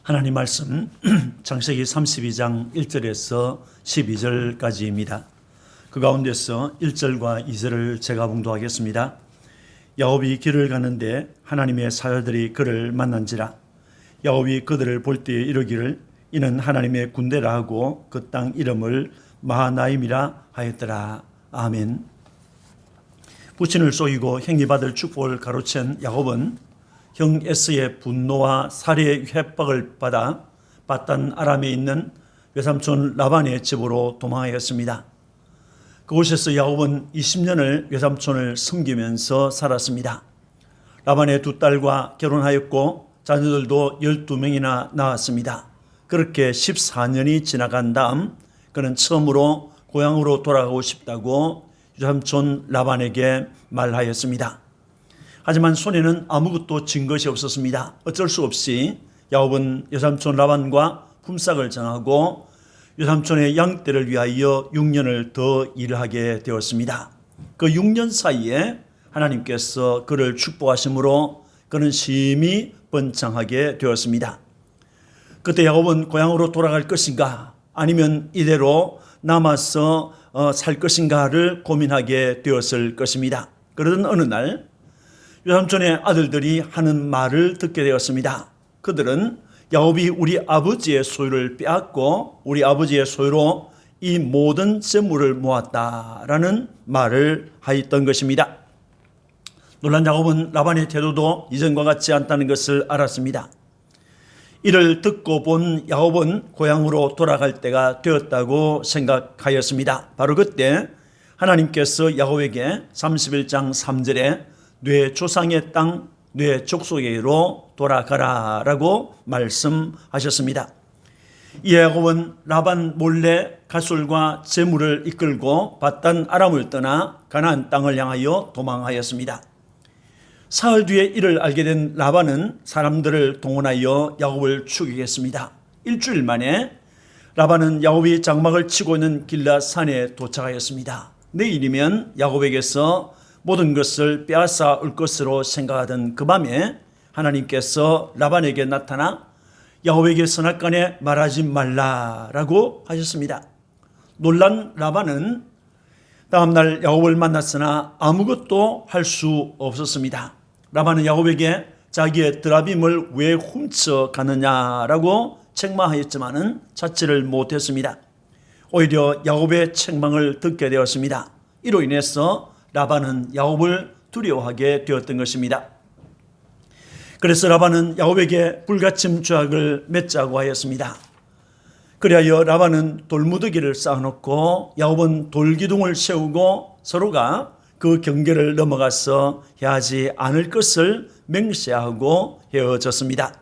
하나님 말씀 창세기 32장 1절에서 12절까지입니다. 그 가운데서 1절과 2절을 제가 봉독하겠습니다. 야곱이 길을 가는데 하나님의 사자들이 그를 만난지라. 야곱이 그들을 볼 때에 이르기를 이는 하나님의 군대라 하고 그 땅 이름을 마하나임이라 하였더라. 아멘. 부친을 속이고 형이 받을 축복을 가로챈 야곱은 형 에서의 분노와 살해의 협박을 받아 바단 아람에 있는 외삼촌 라반의 집으로 도망하였습니다. 그곳에서 야곱은 20년을 외삼촌을 섬기면서 살았습니다. 라반의 두 딸과 결혼하였고 자녀들도 12명이나 낳았습니다. 그렇게 14년이 지나간 다음 그는 처음으로 고향으로 돌아가고 싶다고 외삼촌 라반에게 말하였습니다. 하지만 손에는 아무것도 진 것이 없었습니다. 어쩔 수 없이 야곱은 외삼촌 라반과 품삯을 정하고 외삼촌의 양떼를 위하여 6년을 더 일하게 되었습니다. 그 6년 사이에 하나님께서 그를 축복하심으로 그는 심히 번창하게 되었습니다. 그때 야곱은 고향으로 돌아갈 것인가 아니면 이대로 남아서 살 것인가를 고민하게 되었을 것입니다. 그러던 어느 날 외삼촌의 아들들이 하는 말을 듣게 되었습니다. 그들은 야곱이 우리 아버지의 소유를 빼앗고 우리 아버지의 소유로 이 모든 재물을 모았다라는 말을 하였던 것입니다. 놀란 야곱은 라반의 태도도 이전과 같지 않다는 것을 알았습니다. 이를 듣고 본 야곱은 고향으로 돌아갈 때가 되었다고 생각하였습니다. 바로 그때 하나님께서 야곱에게 31장 3절에 네 조상의 땅, 네 족속에게로 돌아가라 라고 말씀하셨습니다. 이 야곱은 라반 몰래 가솔과 재물을 이끌고 바단 아람을 떠나 가나안 땅을 향하여 도망하였습니다. 사흘 뒤에 이를 알게 된 라반은 사람들을 동원하여 야곱을 죽이겠습니다. 일주일 만에 라반은 야곱이 장막을 치고 있는 길앗 산에 도착하였습니다. 내일이면 야곱에게서 모든 것을 빼앗아 올 것으로 생각하던 그 밤에 하나님께서 라반에게 나타나 야곱에게 선악간에 말하지 말라라고 하셨습니다. 놀란 라반은 다음날 야곱을 만났으나 아무것도 할 수 없었습니다. 라반은 야곱에게 자기의 드라빔을 왜 훔쳐가느냐라고 책망하였지만은 찾지를 못했습니다. 오히려 야곱의 책망을 듣게 되었습니다. 이로 인해서 라반은 야곱을 두려워하게 되었던 것입니다. 그래서 라반은 야곱에게 불가침 조약을 맺자고 하였습니다. 그리하여 라반은 돌무더기를 쌓아놓고 야곱은 돌기둥을 세우고 서로가 그 경계를 넘어가서 해하지 않을 것을 맹세하고 헤어졌습니다.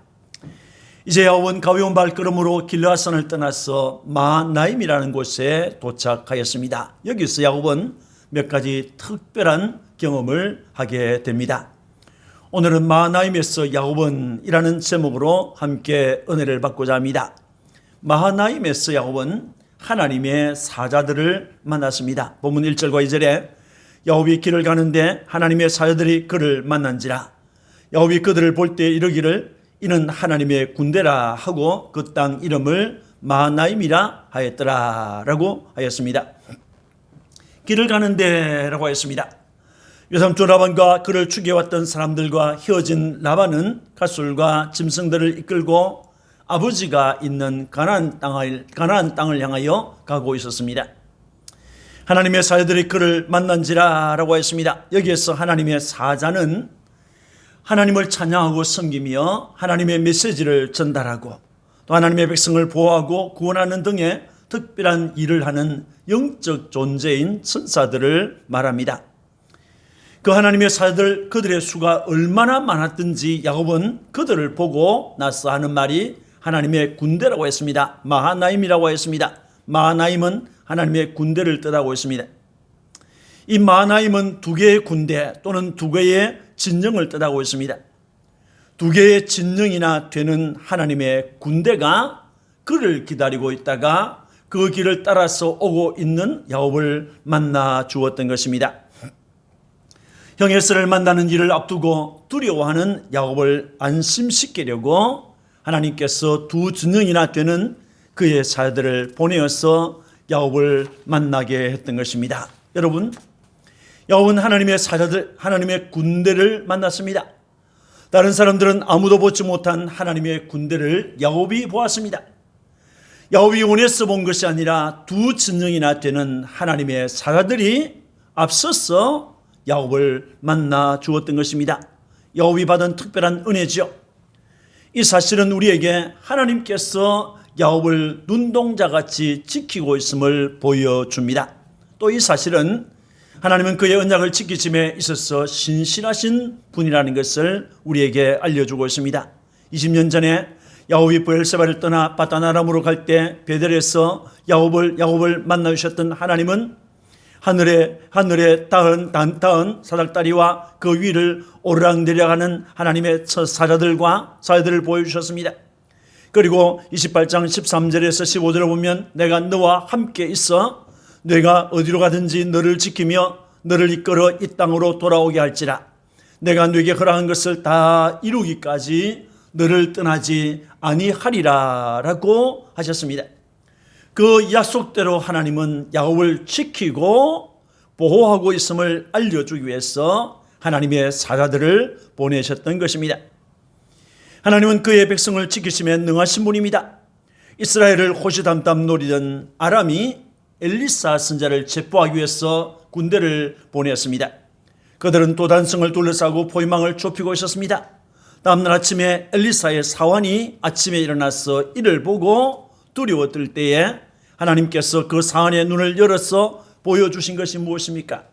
이제 야곱은 가벼운 발걸음으로 길르앗산을 떠나서 마하나임이라는 곳에 도착하였습니다. 여기서 야곱은 몇 가지 특별한 경험을 하게 됩니다. 오늘은 마하나임에서 야곱은 이라는 제목으로 함께 은혜를 받고자 합니다. 마하나임에서 야곱은 하나님의 사자들을 만났습니다. 본문 1절과 2절에 야곱이 길을 가는데 하나님의 사자들이 그를 만난지라. 야곱이 그들을 볼 때 이르기를 이는 하나님의 군대라 하고 그 땅 이름을 마하나임이라 하였더라 라고 하였습니다. 길을 가는데 라고 했습니다. 외삼촌 라반과 그를 죽여왔던 사람들과 헤어진 라반은 가솔과 짐승들을 이끌고 아버지가 있는 가나안 땅을 향하여 가고 있었습니다. 하나님의 사자들이 그를 만난지라 라고 했습니다. 여기에서 하나님의 사자는 하나님을 찬양하고 섬기며 하나님의 메시지를 전달하고 또 하나님의 백성을 보호하고 구원하는 등의 특별한 일을 하는 영적 존재인 천사들을 말합니다. 그 하나님의 사자들 그들의 수가 얼마나 많았든지 야곱은 그들을 보고 나서 하는 말이 하나님의 군대라고 했습니다. 마하나임이라고 했습니다. 마하나임은 하나님의 군대를 뜻하고 있습니다. 이 마하나임은 두 개의 군대 또는 두 개의 진영을 뜻하고 있습니다. 두 개의 진영이나 되는 하나님의 군대가 그를 기다리고 있다가 그 길을 따라서 오고 있는 야곱을 만나 주었던 것입니다. 형 에서를 만나는 일을 앞두고 두려워하는 야곱을 안심시키려고 하나님께서 두 전령이나 되는 그의 사자들을 보내어서 야곱을 만나게 했던 것입니다. 여러분, 야곱은 하나님의 사자들, 하나님의 군대를 만났습니다. 다른 사람들은 아무도 보지 못한 하나님의 군대를 야곱이 보았습니다. 야곱이 원해서 본 것이 아니라 두 전령이나 되는 하나님의 사자들이 앞서서 야곱을 만나 주었던 것입니다. 야곱이 받은 특별한 은혜죠. 이 사실은 우리에게 하나님께서 야곱을 눈동자같이 지키고 있음을 보여줍니다. 또 이 사실은 하나님은 그의 언약을 지키심에 있어서 신실하신 분이라는 것을 우리에게 알려주고 있습니다. 20년 전에 야곱이 브엘세바를 떠나 바단 아람으로 갈 때 베델에서 야곱을 만나 주셨던 하나님은 하늘에 닿은 사닥다리와 그 위를 오르락 내려가는 하나님의 사자들을 보여주셨습니다. 그리고 28장 13절에서 15절을 보면 내가 너와 함께 있어 내가 어디로 가든지 너를 지키며 너를 이끌어 이 땅으로 돌아오게 할지라. 내가 네게 허락한 것을 다 이루기까지 너를 떠나지 아니하리라 라고 하셨습니다. 그 약속대로 하나님은 야곱을 지키고 보호하고 있음을 알려주기 위해서 하나님의 사자들을 보내셨던 것입니다. 하나님은 그의 백성을 지키심에 능하신 분입니다. 이스라엘을 호시탐탐 노리던 아람이 엘리사 선지자를 체포하기 위해서 군대를 보냈습니다. 그들은 도단성을 둘러싸고 포위망을 좁히고 있었습니다. 다음날 아침에 엘리사의 사환이 아침에 일어나서 이를 보고 두려워 떨 때에 하나님께서 그 사환의 눈을 열어서 보여주신 것이 무엇입니까?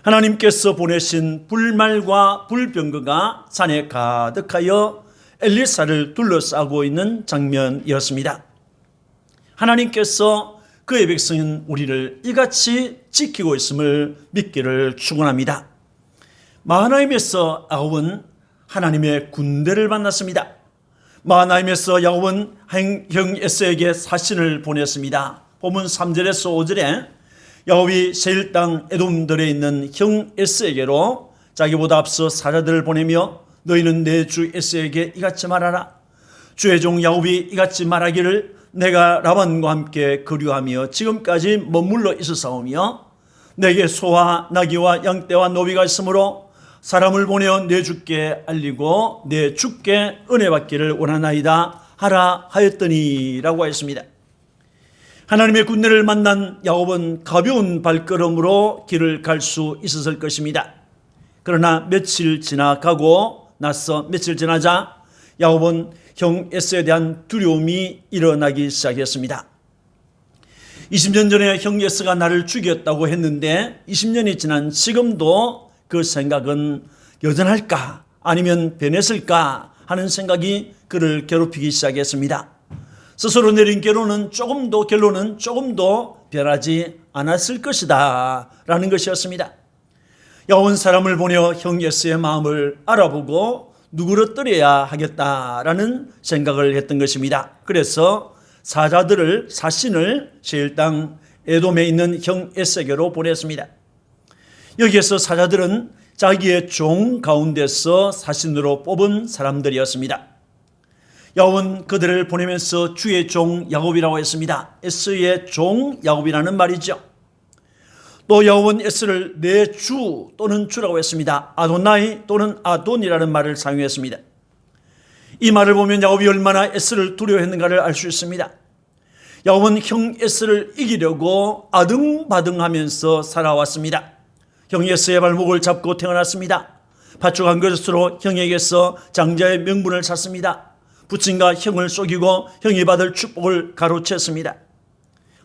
하나님께서 보내신 불말과 불병거가 산에 가득하여 엘리사를 둘러싸고 있는 장면이었습니다. 하나님께서 그의 백성인 우리를 이같이 지키고 있음을 믿기를 축원합니다. 마하나임에서 야곱은 하나님의 군대를 만났습니다. 마하나임에서 야곱은 형 에서에게 사신을 보냈습니다. 본문 3절에서 5절에 야곱이 세일 땅 에돔들에 있는 형 에서에게로 자기보다 앞서 사자들을 보내며 너희는 내 주 에서에게 이같이 말하라. 주의 종 야곱이 이같이 말하기를 내가 라반과 함께 거류하며 지금까지 머물러 있었사오며 내게 소와 나귀와 양떼와 노비가 있으므로 사람을 보내어 내 주께 알리고 내 주께 은혜 받기를 원하나이다 하라 하였더니라고 했습니다. 하나님의 군대를 만난 야곱은 가벼운 발걸음으로 길을 갈 수 있었을 것입니다. 그러나 며칠 지나자 야곱은 형 에서에 대한 두려움이 일어나기 시작했습니다. 20년 전에 형 에서가 나를 죽였다고 했는데 20년이 지난 지금도 그 생각은 여전할까 아니면 변했을까 하는 생각이 그를 괴롭히기 시작했습니다. 스스로 내린 결론은 조금도 변하지 않았을 것이다 라는 것이었습니다. 야곱은 사람을 보내어 형 에서의 마음을 알아보고 누그러뜨려야 하겠다라는 생각을 했던 것입니다. 그래서 사신을 세일 땅 에돔에 있는 형 에서에게로 보냈습니다. 여기에서 사자들은 자기의 종 가운데서 사신으로 뽑은 사람들이었습니다. 야곱은 그들을 보내면서 주의 종 야곱이라고 했습니다. 에서의 종 야곱이라는 말이죠. 또 야곱은 에스를 내 주 또는 주라고 했습니다. 아도나이 또는 아돈이라는 말을 사용했습니다. 이 말을 보면 야곱이 얼마나 에스를 두려워했는가를 알 수 있습니다. 야곱은 형 에스를 이기려고 아등바등하면서 살아왔습니다. 형 에스의 발목을 잡고 태어났습니다. 파죽한 것으로 형에게서 장자의 명분을 찾습니다. 부친과 형을 속이고 형이 받을 축복을 가로챘습니다.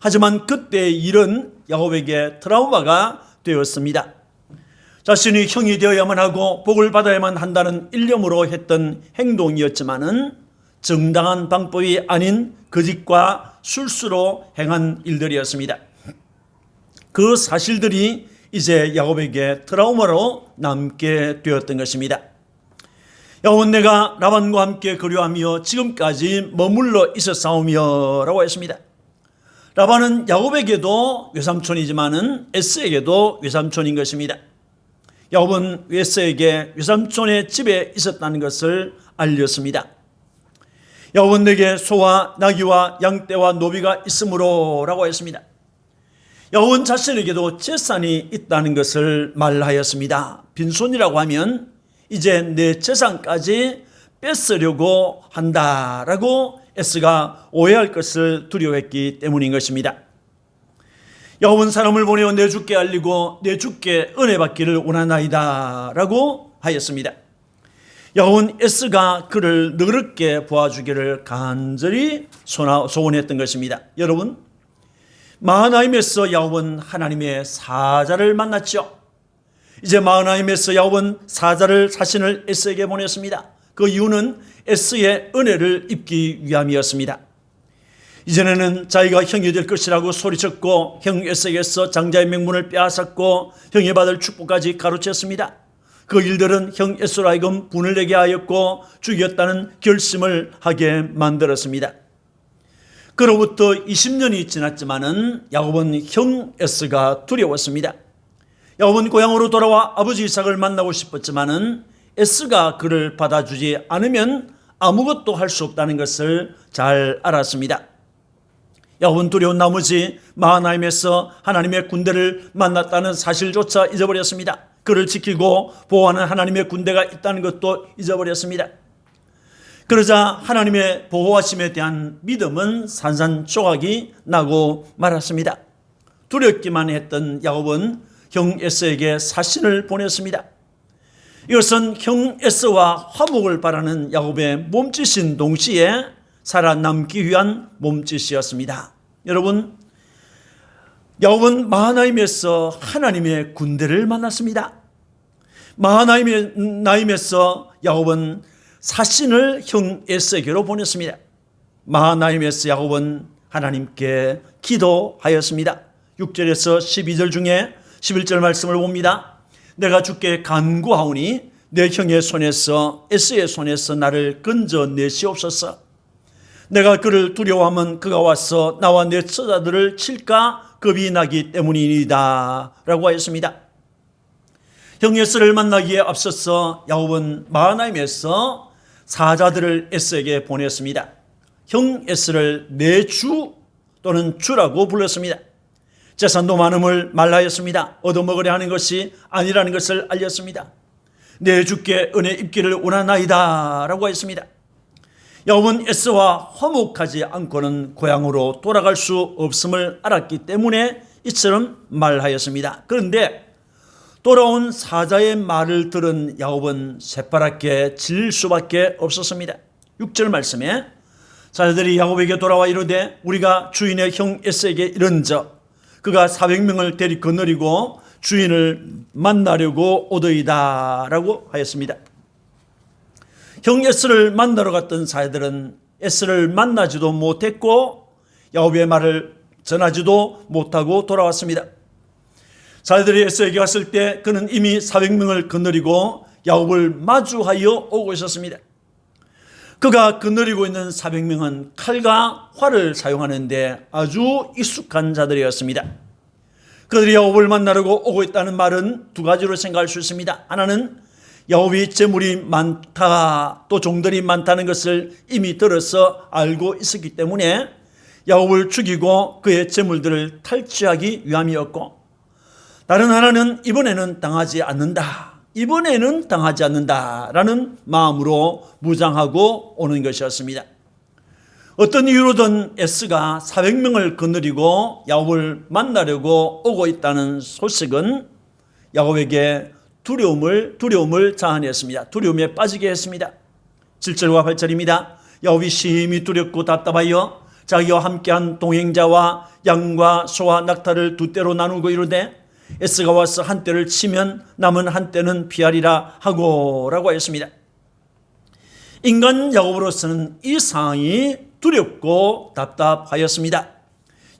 하지만 그때의 일은 야곱에게 트라우마가 되었습니다. 자신이 형이 되어야만 하고 복을 받아야만 한다는 일념으로 했던 행동이었지만은 정당한 방법이 아닌 거짓과 술수로 행한 일들이었습니다. 그 사실들이 이제 야곱에게 트라우마로 남게 되었던 것입니다. 야곱은 내가 라반과 함께 거류하며 지금까지 머물러 있었사오며 라고 했습니다. 라반은 야곱에게도 외삼촌이지만은 에스에게도 외삼촌인 것입니다. 야곱은 에스에게 외삼촌의 집에 있었다는 것을 알렸습니다. 야곱은 내게 소와 나귀와 양떼와 노비가 있으므로 라고 했습니다. 야곱은 자신에게도 재산이 있다는 것을 말하였습니다. 빈손이라고 하면 이제 내 재산까지 뺏으려고 한다라고 에스가 오해할 것을 두려워했기 때문인 것입니다. 야곱은 사람을 보내어 내 주께 알리고 내 주께 은혜 받기를 원하나이다 라고 하였습니다. 야곱은 에스가 그를 너그럽게 보아주기를 간절히 소원했던 것입니다. 여러분, 마하나임에서 야곱은 하나님의 사자를 만났죠. 이제 마하나임에서 야곱은 사신을 에스에게 보냈습니다. 그 이유는 에스의 은혜를 입기 위함이었습니다. 이전에는 자기가 형이 될 것이라고 소리쳤고 형 에스에게서 장자의 명분을 빼앗았고 형이 받을 축복까지 가로챘습니다. 그 일들은 형 에스로 하여금 분을 내게 하였고 죽였다는 결심을 하게 만들었습니다. 그로부터 20년이 지났지만은 야곱은 형 에스가 두려웠습니다. 야곱은 고향으로 돌아와 아버지 이삭을 만나고 싶었지만은 에스가 그를 받아주지 않으면 아무것도 할 수 없다는 것을 잘 알았습니다. 야곱은 두려운 나머지 마하나임에서 하나님의 군대를 만났다는 사실조차 잊어버렸습니다. 그를 지키고 보호하는 하나님의 군대가 있다는 것도 잊어버렸습니다. 그러자 하나님의 보호하심에 대한 믿음은 산산조각이 나고 말았습니다. 두렵기만 했던 야곱은 형 에스에게 사신을 보냈습니다. 이것은 형 에스와 화목을 바라는 야곱의 몸짓인 동시에 살아남기 위한 몸짓이었습니다. 여러분, 야곱은 마하나임에서 하나님의 군대를 만났습니다. 마하나임에서 야곱은 사신을 형 에스에게로 보냈습니다. 마하나임에서 야곱은 하나님께 기도하였습니다. 6절에서 12절 중에 11절 말씀을 봅니다. 내가 주께 간구하오니 내 형의 손에서 에스의 손에서 나를 건져내시옵소서. 내가 그를 두려워하면 그가 와서 나와 내 처자들을 칠까 겁이 나기 때문이니이다 라고 하였습니다. 형 에스를 만나기에 앞서서 야곱은 마하나임에서 사자들을 에스에게 보냈습니다. 형 에스를 내 주 또는 주라고 불렀습니다. 재산도 많음을 말하였습니다. 얻어먹으려 하는 것이 아니라는 것을 알렸습니다. 내 주께 은혜 입기를 원하나이다 라고 했습니다. 야곱은 에스와 화목하지 않고는 고향으로 돌아갈 수 없음을 알았기 때문에 이처럼 말하였습니다. 그런데 돌아온 사자의 말을 들은 야곱은 새파랗게 질 수밖에 없었습니다. 6절 말씀에 사자들이 야곱에게 돌아와 이르되 우리가 주인의 형 에스에게 이른저 그가 400명을 데리 거느리고 주인을 만나려고 오더이다 라고 하였습니다. 형 에스를 만나러 갔던 사자들은 에스를 만나지도 못했고 야곱의 말을 전하지도 못하고 돌아왔습니다. 사자들이 에스에게 갔을 때 그는 이미 400명을 거느리고 야곱을 마주하여 오고 있었습니다. 그가 거느리고 있는 400명은 칼과 활을 사용하는데 아주 익숙한 자들이었습니다. 그들이 야곱을 만나려고 오고 있다는 말은 두 가지로 생각할 수 있습니다. 하나는 야곱이 재물이 많다, 또 종들이 많다는 것을 이미 들어서 알고 있었기 때문에 야곱을 죽이고 그의 재물들을 탈취하기 위함이었고, 다른 하나는 이번에는 당하지 않는다라는 마음으로 무장하고 오는 것이었습니다. 어떤 이유로든 에스가 400명을 거느리고 야곱을 만나려고 오고 있다는 소식은 야곱에게 두려움을 자아냈습니다. 두려움에 빠지게 했습니다. 7절과 8절입니다. 야곱이 심히 두렵고 답답하여 자기와 함께한 동행자와 양과 소와 낙타를 두 떼로 나누고 이르되 에스가 와서 한 떼를 치면 남은 한 떼는 피하리라 하고 라고 했습니다. 인간 야곱으로서는 이 상황이 두렵고 답답하였습니다.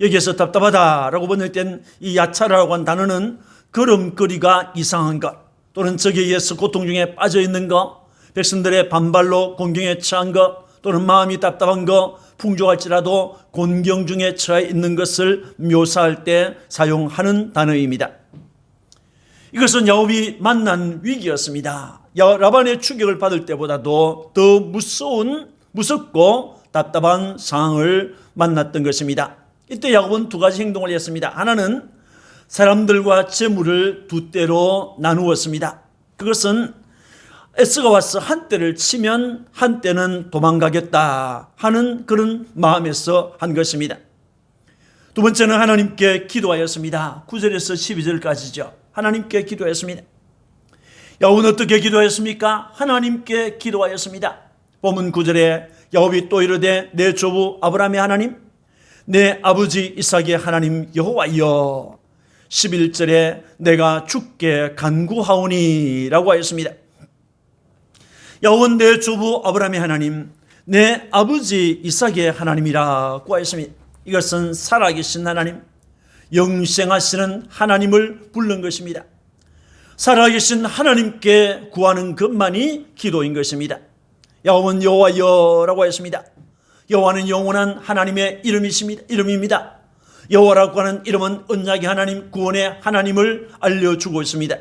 여기에서 답답하다라고 번역된 이 야차라고 한 단어는 걸음걸이가 이상한 것, 또는 적에 의해서 고통 중에 빠져 있는 것, 백성들의 반발로 곤경에 처한 것, 또는 마음이 답답한 것, 풍족할지라도 곤경 중에 처해 있는 것을 묘사할 때 사용하는 단어입니다. 이것은 야곱이 만난 위기였습니다. 라반의 추격을 받을 때보다도 더 무섭고 답답한 상황을 만났던 것입니다. 이때 야곱은 두 가지 행동을 했습니다. 하나는 사람들과 재물을 두 때로 나누었습니다. 그것은 에스가 와서 한 때를 치면 한 때는 도망가겠다 하는 그런 마음에서 한 것입니다. 두 번째는 하나님께 기도하였습니다. 9절에서 12절까지죠. 하나님께 기도했습니다. 야곱은 어떻게 기도했습니까? 하나님께 기도하였습니다. 본문 9절에 야곱이 또 이르되 내 조부 아브라함의 하나님, 내 아버지 이삭의 하나님 여호와여, 11절에 내가 주께 간구하오니 라고 하였습니다. 야곱은 내 조부 아브라함의 하나님, 내 아버지 이삭의 하나님이라고 하였습니다. 이것은 살아계신 하나님, 영생하시는 하나님을 부른 것입니다. 살아계신 하나님께 구하는 것만이 기도인 것입니다. 야곱은 여호와여라고 했습니다. 여호와는 영원한 하나님의 이름입니다. 여호와라고 하는 이름은 언약의 하나님, 구원의 하나님을 알려주고 있습니다.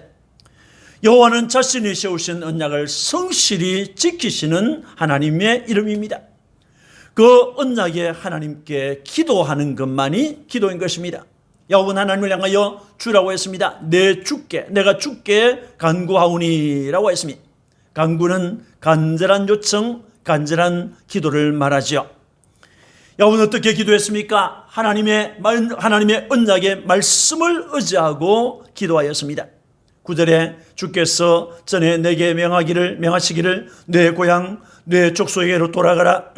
여호와는 자신이 세우신 언약을 성실히 지키시는 하나님의 이름입니다. 그 언약의 하나님께 기도하는 것만이 기도인 것입니다. 야곱은 하나님을 향하여 주라고 했습니다. 내가 주께 간구하오니라고 했습니다. 간구는 간절한 요청, 간절한 기도를 말하지요. 야곱은 어떻게 기도했습니까? 하나님의 언약의 말씀을 의지하고 기도하였습니다. 9절에 주께서 전에 내게 명하시기를 내 고향 내 족속에게로 돌아가라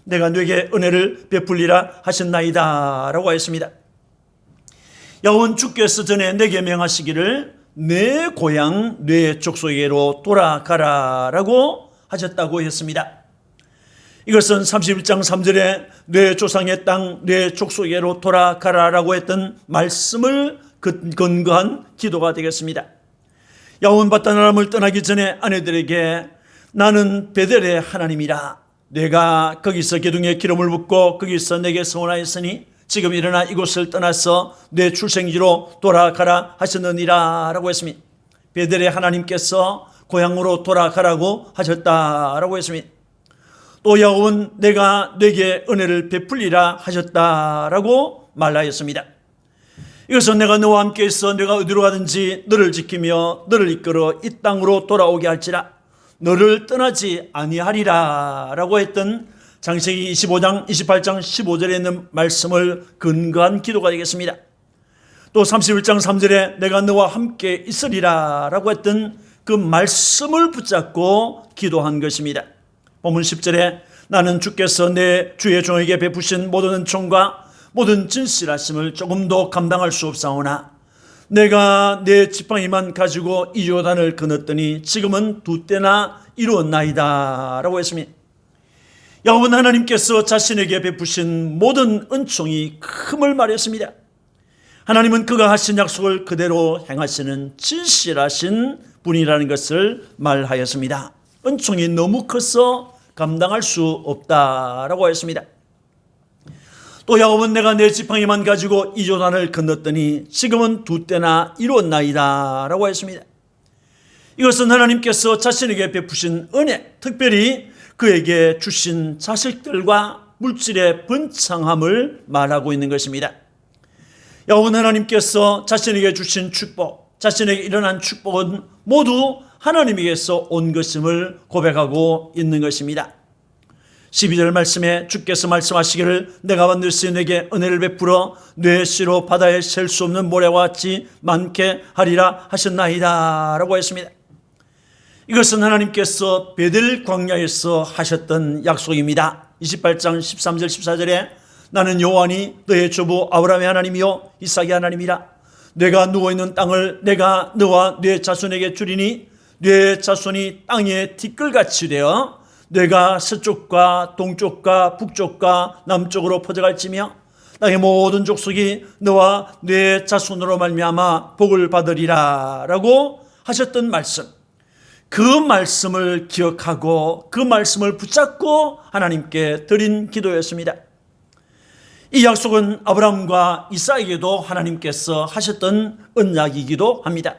내가 네게 은혜를 베풀리라 하셨나이다 라고 하였습니다. 야곱은 주께서 전에 내게 명하시기를 내 고향 내 족속에게로 돌아가라 라고 하셨다고 했습니다. 이것은 31장 3절에 내 조상의 땅 내 족속에게로 돌아가라 라고 했던 말씀을 근거한 기도가 되겠습니다. 야곱은 바다나람을 떠나기 전에 아내들에게 나는 베델의 하나님이라, 내가 거기서 기둥에 기름을 붓고 거기서 내게 서원하였으니 지금 일어나 이곳을 떠나서 내 출생지로 돌아가라 하셨느니라 라고 했습니다. 베델의 하나님께서 고향으로 돌아가라고 하셨다라고 했습니다. 또 야곱은 내가 네게 은혜를 베풀리라 하셨다라고 말하였습니다. 이것은 내가 너와 함께 있어 내가 어디로 가든지 너를 지키며 너를 이끌어 이 땅으로 돌아오게 할지라 너를 떠나지 아니하리라 라고 했던 창세기 25장 28장 15절에 있는 말씀을 근거한 기도가 되겠습니다. 또 31장 3절에 내가 너와 함께 있으리라 라고 했던 그 말씀을 붙잡고 기도한 것입니다. 본문 10절에 나는 주께서 내 주의 종에게 베푸신 모든 은총과 모든 진실하심을 조금도 감당할 수 없사오나 내가 내 지팡이만 가지고 이 요단을 건넜더니 지금은 두 때나 이루었나이다 라고 했습니다. 야곱은 하나님께서 자신에게 베푸신 모든 은총이 큼을 말했습니다. 하나님은 그가 하신 약속을 그대로 행하시는 진실하신 분이라는 것을 말하였습니다. 은총이 너무 커서 감당할 수 없다라고 하였습니다. 또 야곱은 내가 내 지팡이만 가지고 이 요단을 건넜더니 지금은 두 때나 이루었나이다 라고 했습니다. 이것은 하나님께서 자신에게 베푸신 은혜, 특별히 그에게 주신 자식들과 물질의 번창함을 말하고 있는 것입니다. 야곱은 하나님께서 자신에게 주신 축복, 자신에게 일어난 축복은 모두 하나님에게서 온 것임을 고백하고 있는 것입니다. 12절 말씀에 주께서 말씀하시기를 내가 반드시 내게 은혜를 베풀어 내 씨로 바다에 셀 수 없는 모래와 같이 많게 하리라 하셨나이다 라고 했습니다. 이것은 하나님께서 베델 광야에서 하셨던 약속입니다. 28장 13절 14절에 나는 여호와니 너의 조부 아브라함의 하나님이요 이삭의 하나님이라, 내가 누워있는 땅을 내가 너와 네 자손에게 주리니 네 자손이 땅의 티끌같이 되어 내가 서쪽과 동쪽과 북쪽과 남쪽으로 퍼져갈지며 땅의 모든 족속이 너와 네 자손으로 말미암아 복을 받으리라 라고 하셨던 말씀, 그 말씀을 기억하고 그 말씀을 붙잡고 하나님께 드린 기도였습니다. 이 약속은 아브라함과 이삭에게도 하나님께서 하셨던 언약이기도 합니다.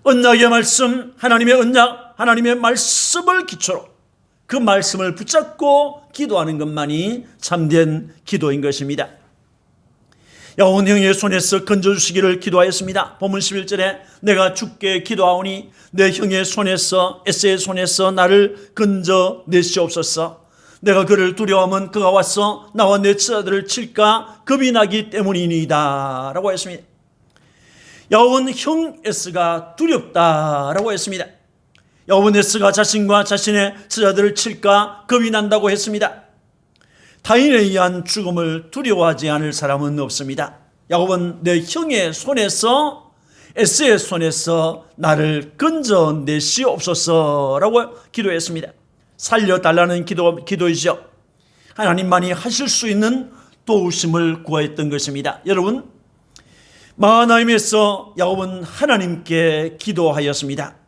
언약의 말씀, 하나님의 언약, 하나님의 말씀을 기초로 그 말씀을 붙잡고 기도하는 것만이 참된 기도인 것입니다. 야곱은 형의 손에서 건져주시기를 기도하였습니다. 본문 11절에 내가 주께 기도하오니 내 형의 손에서 에세의 손에서 나를 건져내시옵소서. 내가 그를 두려워하면 그가 와서 나와 내 처자들을 칠까 겁이 나기 때문이니이다 라고 했습니다. 야곱은 형 에스가 두렵다라고 했습니다. 야곱은 에스가 자신과 자신의 처자들을 칠까 겁이 난다고 했습니다. 타인에 의한 죽음을 두려워하지 않을 사람은 없습니다. 야곱은 내 형의 손에서 에스의 손에서 나를 건져내시옵소서라고 기도했습니다. 살려달라는 기도이죠. 하나님만이 하실 수 있는 도우심을 구했던 것입니다. 여러분, 마하나임에서 야곱은 하나님께 기도하였습니다.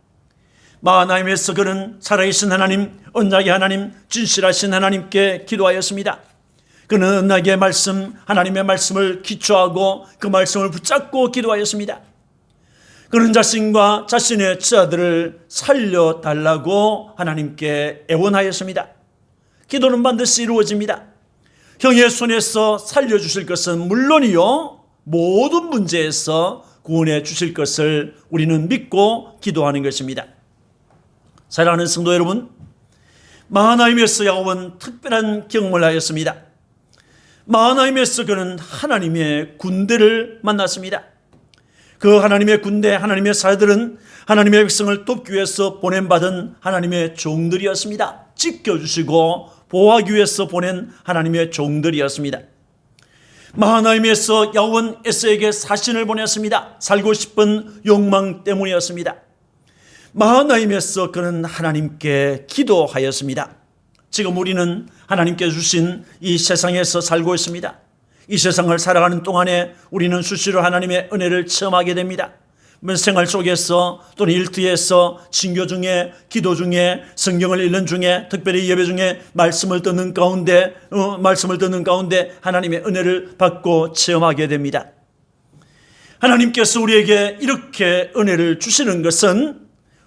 마하나임에서 그는 살아계신 하나님, 언약의 하나님, 진실하신 하나님께 기도하였습니다. 그는 언약의 말씀, 하나님의 말씀을 기초하고 그 말씀을 붙잡고 기도하였습니다. 그는 자신과 자신의 처자들을 살려달라고 하나님께 애원하였습니다. 기도는 반드시 이루어집니다. 형의 손에서 살려주실 것은 물론이요, 모든 문제에서 구원해 주실 것을 우리는 믿고 기도하는 것입니다. 사랑하는 성도 여러분, 마하나임에서 야곱은 특별한 경험을 하였습니다. 마하나임에서 그는 하나님의 군대를 만났습니다. 그 하나님의 군대, 하나님의 사자들은 하나님의 백성을 돕기 위해서 보냄받은 하나님의 종들이었습니다. 지켜주시고 보호하기 위해서 보낸 하나님의 종들이었습니다. 마하나임에서 야곱은 에서에게 사신을 보냈습니다. 살고 싶은 욕망 때문이었습니다. 마하나임에서 그는 하나님께 기도하였습니다. 지금 우리는 하나님께 주신 이 세상에서 살고 있습니다. 이 세상을 살아가는 동안에 우리는 수시로 하나님의 은혜를 체험하게 됩니다. 생활 속에서 또는 일터에서 친교 중에, 기도 중에, 성경을 읽는 중에, 특별히 예배 중에 말씀을 듣는 가운데 하나님의 은혜를 받고 체험하게 됩니다. 하나님께서 우리에게 이렇게 은혜를 주시는 것은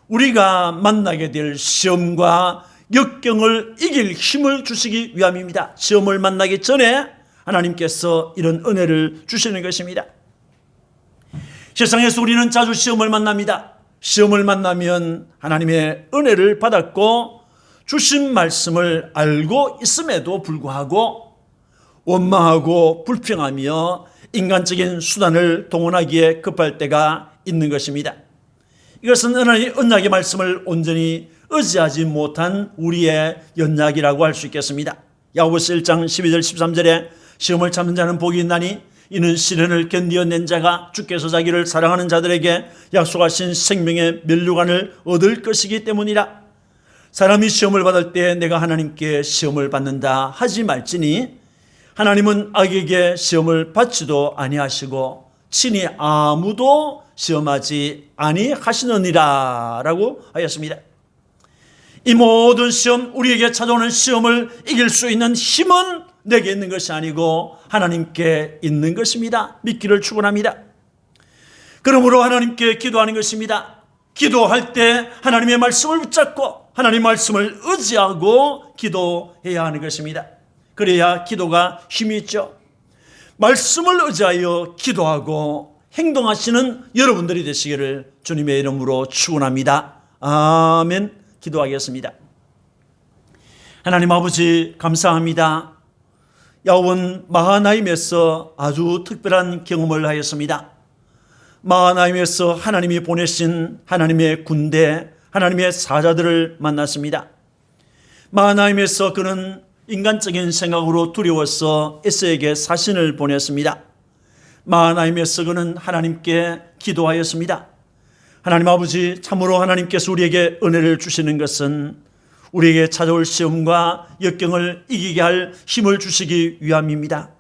우리가 만나게 될 시험과 역경을 이길 힘을 주시기 위함입니다. 시험을 만나기 전에 하나님께서 이런 은혜를 주시는 것입니다. 세상에서 우리는 자주 시험을 만납니다. 시험을 만나면 하나님의 은혜를 받았고 주신 말씀을 알고 있음에도 불구하고 원망하고 불평하며 인간적인 수단을 동원하기에 급할 때가 있는 것입니다. 이것은 언약의 말씀을 온전히 의지하지 못한 우리의 연약이라고 할 수 있겠습니다. 야고보서 1장 12절 13절에 시험을 참는 자는 복이 있나니 이는 시련을 견디어낸 자가 주께서 자기를 사랑하는 자들에게 약속하신 생명의 면류관을 얻을 것이기 때문이라. 사람이 시험을 받을 때 내가 하나님께 시험을 받는다 하지 말지니 하나님은 악에게 시험을 받지도 아니하시고 친히 아무도 시험하지 아니하시느니라 라고 하였습니다. 이 모든 시험, 우리에게 찾아오는 시험을 이길 수 있는 힘은 내게 있는 것이 아니고 하나님께 있는 것입니다. 믿기를 축원합니다. 그러므로 하나님께 기도하는 것입니다. 기도할 때 하나님의 말씀을 붙잡고 하나님의 말씀을 의지하고 기도해야 하는 것입니다. 그래야 기도가 힘이 있죠. 말씀을 의지하여 기도하고 행동하시는 여러분들이 되시기를 주님의 이름으로 축원합니다. 아멘. 기도하겠습니다. 하나님 아버지 감사합니다. 야곱은 마하나임에서 아주 특별한 경험을 하였습니다. 마하나임에서 하나님이 보내신 하나님의 군대, 하나님의 사자들을 만났습니다. 마하나임에서 그는 인간적인 생각으로 두려워서 에서에게 사신을 보냈습니다. 마하나임에서 그는 하나님께 기도하였습니다. 하나님 아버지, 참으로 하나님께서 우리에게 은혜를 주시는 것은 우리에게 찾아올 시험과 역경을 이기게 할 힘을 주시기 위함입니다.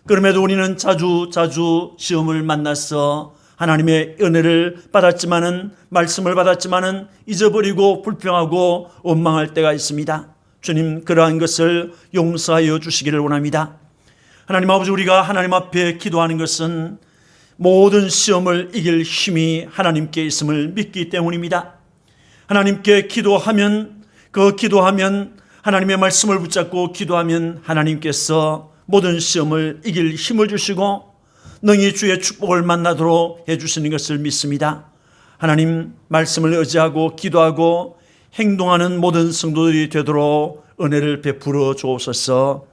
그럼에도 우리는 자주 시험을 만나서 하나님의 은혜를 받았지만은, 말씀을 받았지만은 잊어버리고 불평하고 원망할 때가 있습니다. 주님, 그러한 것을 용서하여 주시기를 원합니다. 하나님 아버지, 우리가 하나님 앞에 기도하는 것은 모든 시험을 이길 힘이 하나님께 있음을 믿기 때문입니다. 하나님께 기도하면 하나님의 말씀을 붙잡고 기도하면 하나님께서 모든 시험을 이길 힘을 주시고 능히 주의 축복을 만나도록 해주시는 것을 믿습니다. 하나님 말씀을 의지하고 기도하고 행동하는 모든 성도들이 되도록 은혜를 베풀어 주옵소서.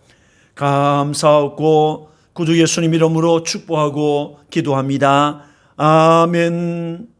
감사하고 구주 예수님 이름으로 축복하고 기도합니다. 아멘.